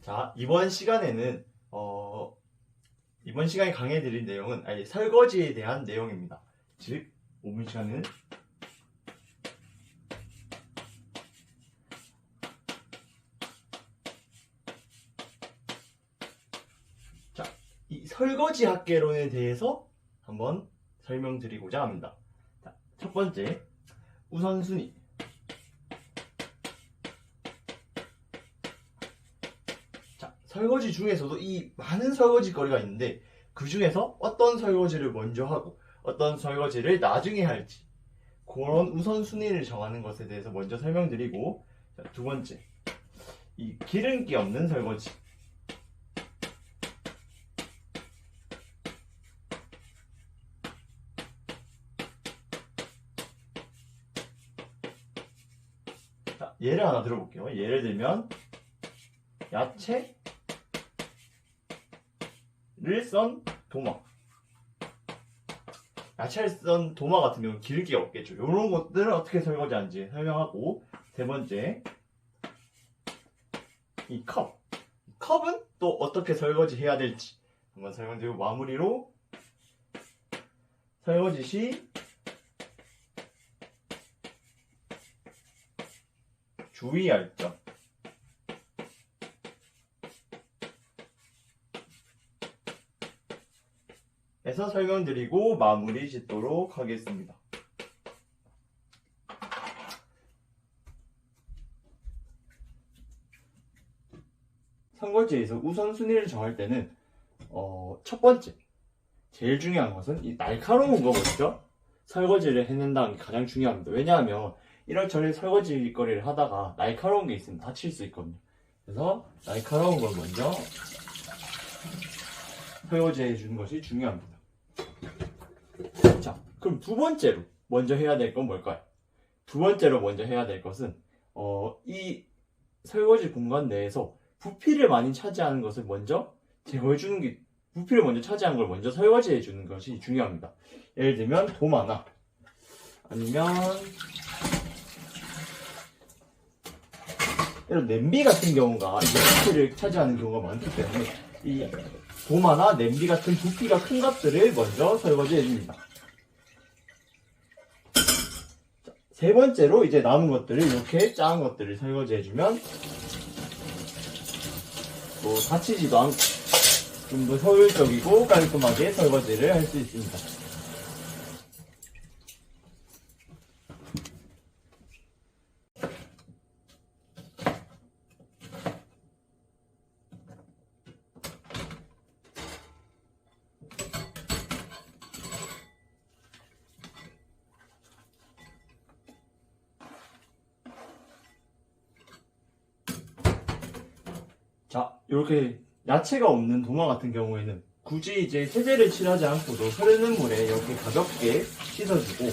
자, 이번 시간에 강해드릴 내용은 설거지에 대한 내용입니다. 즉, 이번 시간은 자, 이 설거지 학개론에 대해서 한번 설명드리고자 합니다. 자, 첫 번째, 우선순위. 설거지 중에서도 이 많은 설거지 거리가 있는데 그 중에서 어떤 설거지를 먼저 하고 어떤 설거지를 나중에 할지 그런 우선순위를 정하는 것에 대해서 먼저 설명드리고, 자, 두 번째, 이 기름기 없는 설거지. 자, 예를 하나 들어볼게요. 예를 들면 야채 를 썬 도마. 야채를 썬 도마 같은 경우는 기름기가 없겠죠. 이런 것들은 어떻게 설거지하는지 설명하고, 세 번째, 이 컵. 컵은 또 어떻게 설거지해야 될지 한번 설명드리고, 마무리로 설거지 시 주의할 점. 에서 설명드리고 마무리 짓도록 하겠습니다. 설거지에서 우선순위를 정할 때는 첫 번째, 제일 중요한 것은 이 날카로운 거 먼저 설거지를 해낸다는 게 가장 중요합니다. 왜냐하면 이런저런 설거지 거리를 하다가 날카로운 게 있으면 다칠 수 있거든요. 그래서 날카로운 걸 먼저 설거지해 주는 것이 중요합니다. 자, 그럼 두 번째로 먼저 해야 될 건 뭘까요? 두 번째로 먼저 해야 될 것은 이 설거지 공간 내에서 부피를 많이 차지하는 것을 먼저 제거해 주는 게, 부피를 먼저 차지하는 걸 먼저 설거지해 주는 것이 중요합니다. 예를 들면 도마나 아니면 이런 냄비 같은 경우가 이제 부피를 차지하는 경우가 많기 때문에 이 도마나 냄비 같은 부피가 큰 것들을 먼저 설거지 해줍니다. 세 번째로 이제 남은 것들을 이렇게 작은 것들을 설거지 해주면 뭐 다치지도 않고 좀 더 효율적이고 깔끔하게 설거지를 할 수 있습니다. 자, 이렇게 야채가 없는 도마 같은 경우에는 굳이 이제 세제를 칠하지 않고도 흐르는 물에 이렇게 가볍게 씻어주고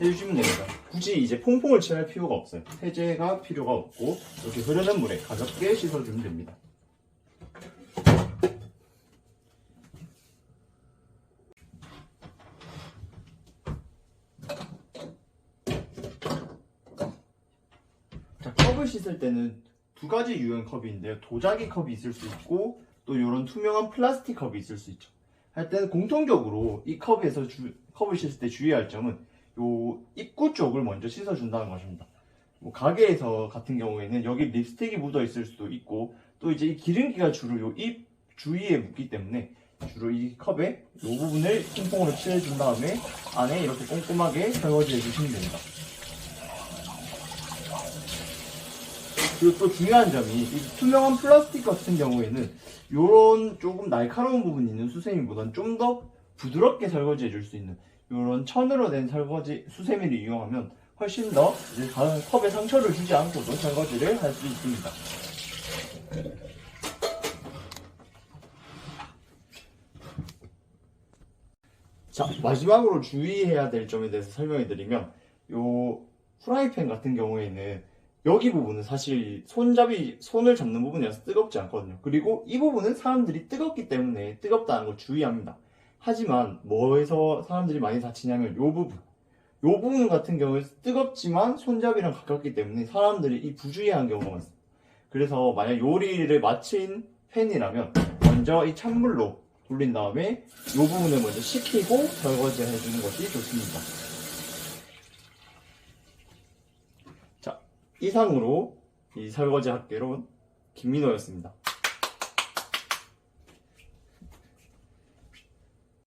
해주시면 됩니다. 굳이 이제 퐁퐁을 칠할 필요가 없어요. 세제가 필요가 없고 이렇게 흐르는 물에 가볍게 씻어주면 됩니다. 자, 컵을 씻을 때는 두 가지 유형 컵이 있는데요. 도자기 컵이 있을 수 있고 또 이런 투명한 플라스틱 컵이 있을 수 있죠. 할 때는 공통적으로 이 컵에서 컵을 씻을 때 주의할 점은 요 입구 쪽을 먼저 씻어준다는 것입니다. 뭐 가게에서 같은 경우에는 여기 립스틱이 묻어 있을 수도 있고 또 이제 이 기름기가 주로 요 입 주위에 묻기 때문에 주로 이 컵에 이 부분을 퐁퐁으로 칠해준 다음에 안에 이렇게 꼼꼼하게 설거지 해주시면 됩니다. 그리고 또 중요한 점이 이 투명한 플라스틱 같은 경우에는 이런 조금 날카로운 부분이 있는 수세미보다는 좀 더 부드럽게 설거지 해줄 수 있는 이런 천으로 된 설거지 수세미를 이용하면 훨씬 더 이제 컵에 상처를 주지 않고도 설거지를 할 수 있습니다. 자, 마지막으로 주의해야 될 점에 대해서 설명해 드리면, 요 프라이팬 같은 경우에는 여기 부분은 사실 손을 잡는 부분이라서 뜨겁지 않거든요. 그리고 이 부분은 사람들이 뜨겁기 때문에 뜨겁다는 걸 주의합니다. 하지만 뭐에서 사람들이 많이 다치냐면 요 부분, 부분 같은 경우에 뜨겁지만 손잡이랑 가깝기 때문에 사람들이 이 부주의한 경우가 많습니다. 그래서 만약 요리를 마친 팬이라면 먼저 이 찬물로 돌린 다음에 이 부분을 먼저 식히고 설거지 해주는 것이 좋습니다. 자, 이상으로 이 설거지 학개론 김민호였습니다.